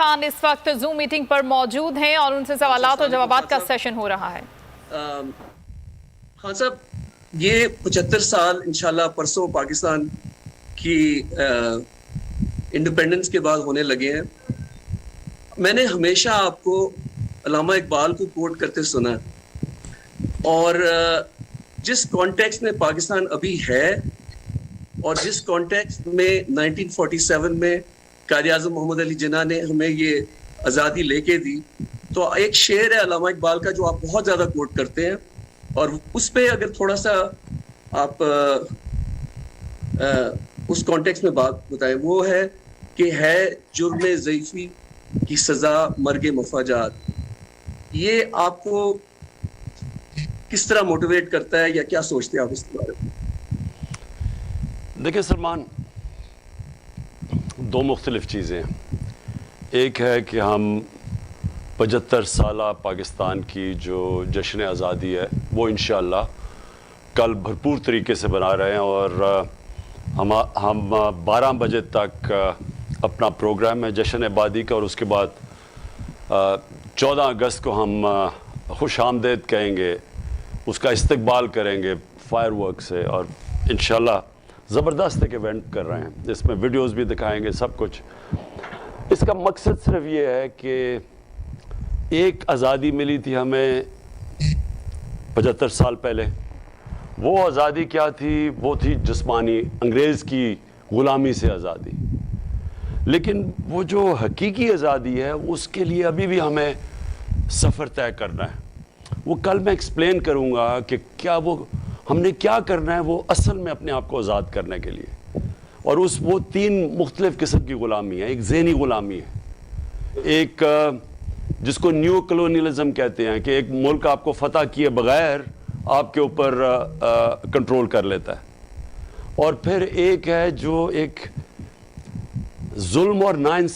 खान इस वक्त zoom meeting पर मौजूद हैं और उनसे सवालात और जवाबात का सेशन हो रहा है। खान साहब, ये 75 साल इंशाल्लाह परसों पाकिस्तान की इंडिपेंडेंस के बाद होने लगे हैं। मैंने हमेशा आपको अल्लामा इकबाल को कोट करते सुना और जिस कॉन्टेक्स्ट में पाकिस्तान अभी है और जिस कॉन्टेक्स्ट में 1947 में कायद-ए-आज़म मोहम्मद अली जिन्ना ने हमें ये आज़ादी लेके दी, तो एक शेर है अल्लामा इकबाल का जो आप बहुत ज़्यादा कोट करते हैं और उस पे अगर थोड़ा सा आप उस कॉन्टेक्स्ट में बात बताएं। वो है कि है जुर्म ज़ईफ़ी की सज़ा मर्ग मफाजात। ये आपको किस तरह मोटिवेट करता है या क्या सोचते हैं आप इसके बारे में? देखिए सलमान, दो मुख्तलिफ चीज़ें हैं। एक है कि हम 75 साला पाकिस्तान की जो जश्न आज़ादी है वो इंशाअल्लाह कल भरपूर तरीके से बना रहे हैं और हम 12 बजे तक अपना प्रोग्राम है जश्न आबादी का और उसके बाद 14 अगस्त को हम खुश आमदेद कहेंगे, उसका इस्तकबाल करेंगे फायरवर्क से और इंशाअल्लाह ज़बरदस्त एक इवेंट कर रहे हैं। इसमें वीडियोस भी दिखाएंगे, सब कुछ। इसका मकसद सिर्फ ये है कि एक आज़ादी मिली थी हमें 75 साल पहले। वो आज़ादी क्या थी? वो थी जिस्मानी, अंग्रेज़ की ग़ुलामी से आज़ादी। लेकिन वो जो हकीकी आज़ादी है उसके लिए अभी भी हमें सफ़र तय करना है। वो कल मैं एक्सप्लेन करूँगा कि क्या वो हमने क्या करना है वो असल में अपने आप को आज़ाद करने के लिए। और वो 3 मुख्तलिफ किस्म की ग़ुलामी है। एक ज़हनी ग़ुलामी है, एक जिसको न्यू कलोनियलिज़म कहते हैं कि एक मुल्क आपको फ़तह किए बग़ैर आपके ऊपर कंट्रोल कर लेता है। और फिर एक है जो एक जुल्म और नाइंसाफ़ी